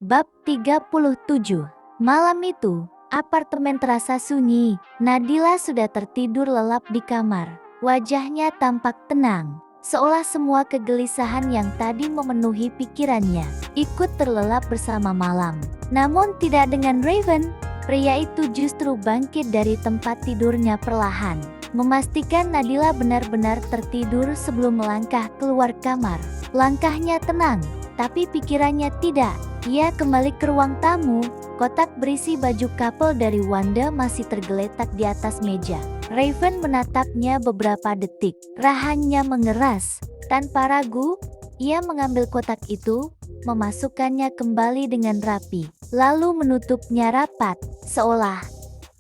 Bab 37. Malam itu, apartemen terasa sunyi. Nadila sudah tertidur lelap di kamar. Wajahnya tampak tenang, seolah semua kegelisahan yang tadi memenuhi pikirannya ikut terlelap bersama malam. Namun tidak dengan Raven. Pria itu justru bangkit dari tempat tidurnya perlahan, memastikan Nadila benar-benar tertidur sebelum melangkah keluar kamar. Langkahnya tenang, tapi pikirannya tidak. Ia kembali ke ruang tamu. Kotak berisi baju couple dari Wanda masih tergeletak di atas meja. Raven menatapnya beberapa detik. Rahangnya mengeras. Tanpa ragu, ia mengambil kotak itu, memasukkannya kembali dengan rapi, lalu menutupnya rapat, seolah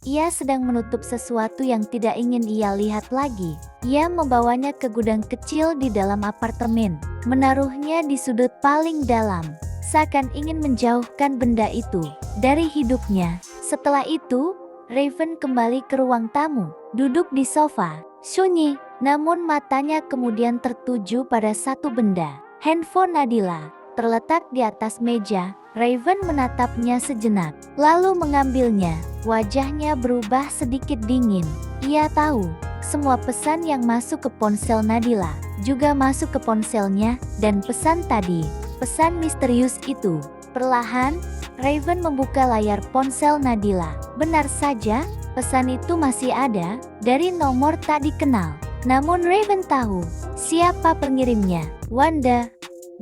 ia sedang menutup sesuatu yang tidak ingin ia lihat lagi. Ia membawanya ke gudang kecil di dalam apartemen, menaruhnya di sudut paling dalam, seakan ingin menjauhkan benda itu dari hidupnya. Setelah itu, Raven kembali ke ruang tamu, duduk di sofa, sunyi, namun matanya kemudian tertuju pada satu benda. Handphone Nadila terletak di atas meja. Raven menatapnya sejenak, lalu mengambilnya. Wajahnya berubah sedikit dingin. Ia tahu, semua pesan yang masuk ke ponsel Nadila juga masuk ke ponselnya, dan pesan tadi, pesan misterius itu. Perlahan, Raven membuka layar ponsel Nadila. Benar saja, pesan itu masih ada, dari nomor tak dikenal. Namun Raven tahu, siapa pengirimnya. Wanda.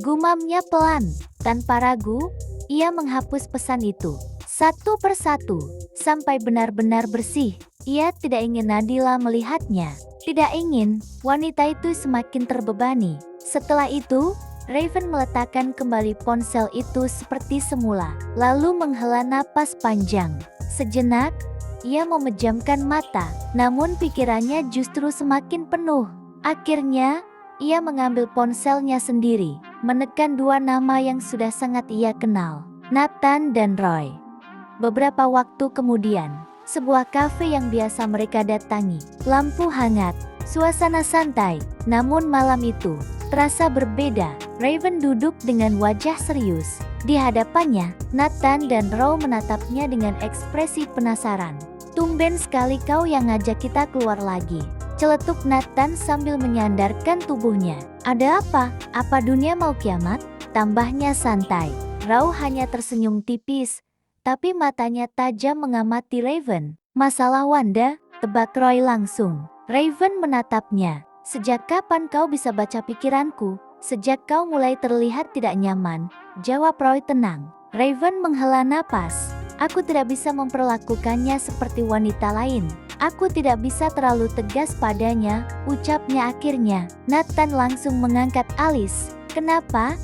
Gumamnya pelan. Tanpa ragu, ia menghapus pesan itu satu persatu, sampai benar-benar bersih. Ia tidak ingin Nadila melihatnya. Tidak ingin, wanita itu semakin terbebani. Setelah itu, Raven meletakkan kembali ponsel itu seperti semula, lalu menghela napas panjang. Sejenak, ia memejamkan mata, namun pikirannya justru semakin penuh. Akhirnya, ia mengambil ponselnya sendiri, menekan dua nama yang sudah sangat ia kenal, Nathan dan Roy. Beberapa waktu kemudian, sebuah kafe yang biasa mereka datangi, lampu hangat, suasana santai, namun malam itu terasa berbeda. Raven duduk dengan wajah serius. Di hadapannya, Nathan dan Roy menatapnya dengan ekspresi penasaran. "Tumben sekali kau yang ngajak kita keluar lagi," celetuk Nathan sambil menyandarkan tubuhnya. "Ada apa? Apa dunia mau kiamat?" tambahnya santai. Roy hanya tersenyum tipis, tapi matanya tajam mengamati Raven. "Masalah Wanda?" tebak Roy langsung. Raven menatapnya. "Sejak kapan kau bisa baca pikiranku?" "Sejak kau mulai terlihat tidak nyaman," jawab Roy tenang. Raven menghela napas. "Aku tidak bisa memperlakukannya seperti wanita lain. Aku tidak bisa terlalu tegas padanya," ucapnya akhirnya. Nathan langsung mengangkat alis. "Kenapa?"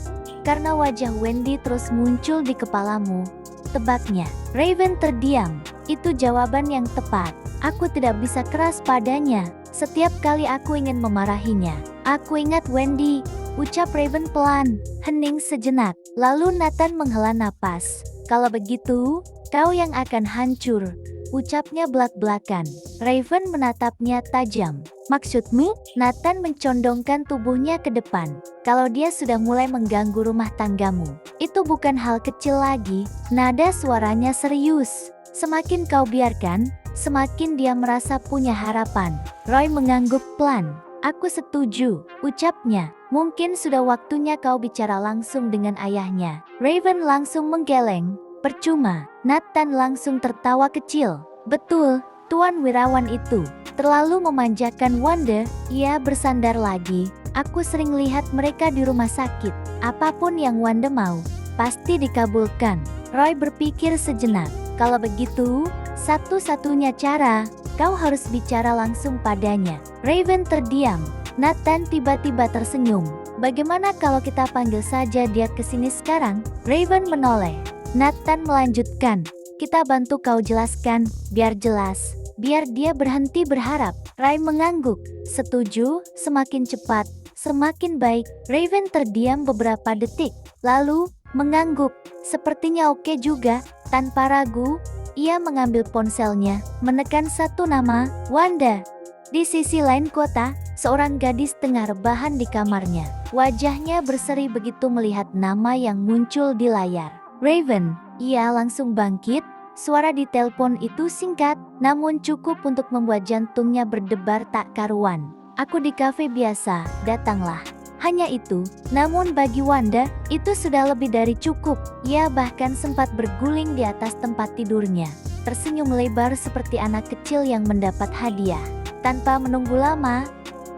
"Karena wajah Wendy terus muncul di kepalamu," tebaknya. Raven terdiam. Itu jawaban yang tepat. "Aku tidak bisa keras padanya. Setiap kali aku ingin memarahinya, aku ingat Wendy," ucap Raven pelan. Hening sejenak, lalu Nathan menghela napas. "Kalau begitu, kau yang akan hancur," ucapnya belak-belakan. Raven menatapnya tajam. "Maksudmu?" Nathan mencondongkan tubuhnya ke depan. "Kalau dia sudah mulai mengganggu rumah tanggamu, itu bukan hal kecil lagi." Nada suaranya serius. "Semakin kau biarkan, semakin dia merasa punya harapan." Roy mengangguk pelan. "Aku setuju," ucapnya. "Mungkin sudah waktunya kau bicara langsung dengan ayahnya." Raven langsung menggeleng. "Percuma." Nathan langsung tertawa kecil. "Betul, Tuan Wirawan itu terlalu memanjakan Wanda." Ia bersandar lagi. "Aku sering lihat mereka di rumah sakit. Apapun yang Wanda mau, pasti dikabulkan." Roy berpikir sejenak. "Kalau begitu, satu-satunya cara, kau harus bicara langsung padanya." Raven terdiam. Nathan tiba-tiba tersenyum. "Bagaimana kalau kita panggil saja dia ke sini sekarang?" Raven menoleh. Nathan melanjutkan. "Kita bantu kau jelaskan, biar jelas. Biar dia berhenti berharap." Roy mengangguk. "Setuju, semakin cepat, semakin baik." Raven terdiam beberapa detik, lalu mengangguk. "Sepertinya oke juga." Tanpa ragu, ia mengambil ponselnya, menekan satu nama, Wanda. Di sisi lain kota, seorang gadis tengah rebahan di kamarnya. Wajahnya berseri begitu melihat nama yang muncul di layar. Raven, ia langsung bangkit. Suara di telepon itu singkat, namun cukup untuk membuat jantungnya berdebar tak karuan. Aku di kafe biasa, datanglah. Hanya itu, namun bagi Wanda, itu sudah lebih dari cukup. Ia bahkan sempat berguling di atas tempat tidurnya, tersenyum lebar seperti anak kecil yang mendapat hadiah. Tanpa menunggu lama,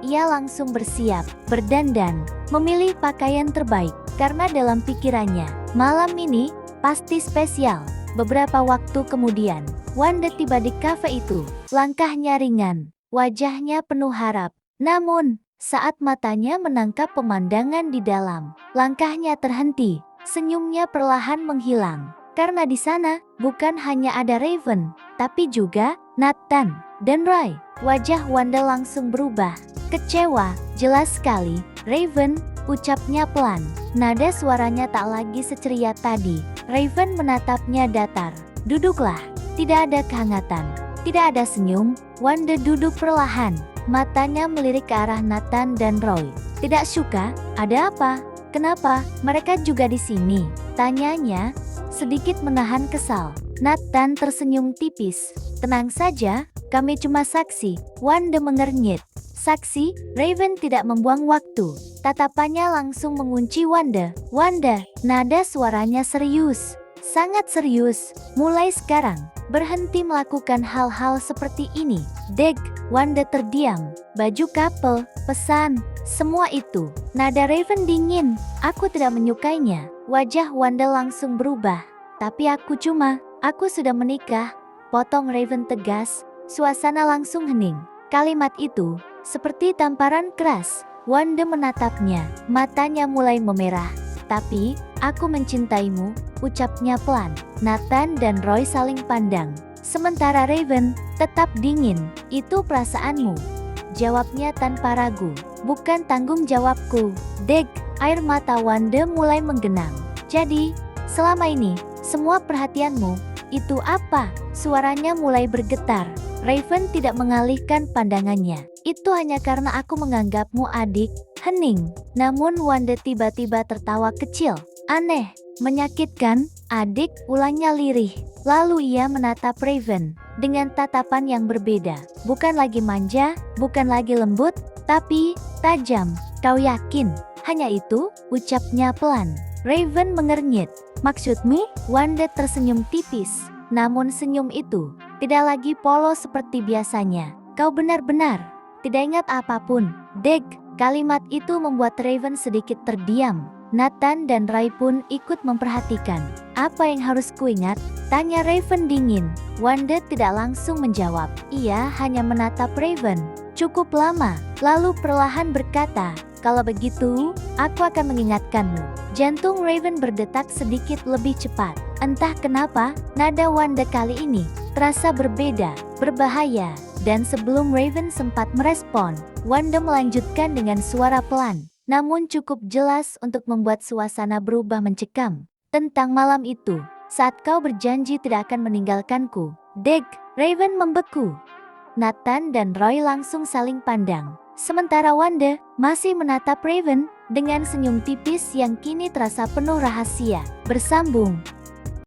ia langsung bersiap, berdandan, memilih pakaian terbaik. Karena dalam pikirannya, malam ini pasti spesial. Beberapa waktu kemudian, Wanda tiba di kafe itu. Langkahnya ringan, wajahnya penuh harap. Namun, saat matanya menangkap pemandangan di dalam, langkahnya terhenti. Senyumnya perlahan menghilang. Karena di sana, bukan hanya ada Raven, tapi juga Nathan dan Roy. Wajah Wanda langsung berubah. Kecewa, jelas sekali. Raven, ucapnya pelan. Nada suaranya tak lagi seceria tadi. Raven menatapnya datar. Duduklah. Tidak ada kehangatan. Tidak ada senyum. Wanda duduk perlahan. Matanya melirik ke arah Nathan dan Roy. Tidak suka? Ada apa? Kenapa? Mereka juga di sini? Tanyanya, sedikit menahan kesal. Nathan tersenyum tipis. Tenang saja, kami cuma saksi. Wanda mengernyit. Saksi, Raven tidak membuang waktu. Tatapannya langsung mengunci Wanda. Wanda, nada suaranya serius. Sangat serius. Mulai sekarang, berhenti melakukan hal-hal seperti ini. Deg, Wanda terdiam. Baju couple, pesan, semua itu. Nada Raven dingin. Aku tidak menyukainya. Wajah Wanda langsung berubah. Tapi aku sudah menikah. Potong Raven tegas. Suasana langsung hening. Kalimat itu seperti tamparan keras. Wanda menatapnya. Matanya mulai memerah. Tapi, aku mencintaimu, ucapnya pelan. Nathan dan Roy saling pandang. Sementara Raven tetap dingin. Itu perasaanmu, jawabnya tanpa ragu. Bukan tanggung jawabku. Deg, air mata Wanda mulai menggenang. Jadi, selama ini, semua perhatianmu, itu apa? Suaranya mulai bergetar. Raven tidak mengalihkan pandangannya. Itu hanya karena aku menganggapmu adik. Hening. Namun Wanda tiba-tiba tertawa kecil. Aneh, menyakitkan, adik, ulangnya lirih. Lalu ia menatap Raven dengan tatapan yang berbeda. Bukan lagi manja, bukan lagi lembut, tapi tajam. Kau yakin? Hanya itu, ucapnya pelan. Raven mengernyit. Maksudmu? Wanda tersenyum tipis. Namun senyum itu tidak lagi polos seperti biasanya. Kau benar-benar tidak ingat apapun. Deg, kalimat itu membuat Raven sedikit terdiam. Nathan dan Roy pun ikut memperhatikan. Apa yang harus kuingat? Tanya Raven dingin. Wanda tidak langsung menjawab. Ia hanya menatap Raven cukup lama, lalu perlahan berkata, kalau begitu, aku akan mengingatkanmu. Jantung Raven berdetak sedikit lebih cepat. Entah kenapa, nada Wanda kali ini terasa berbeda, berbahaya. Dan sebelum Raven sempat merespon, Wanda melanjutkan dengan suara pelan, namun cukup jelas untuk membuat suasana berubah mencekam. Tentang malam itu, saat kau berjanji tidak akan meninggalkanku. Deg, Raven membeku. Nathan dan Roy langsung saling pandang. Sementara Wanda masih menatap Raven dengan senyum tipis yang kini terasa penuh rahasia. Bersambung.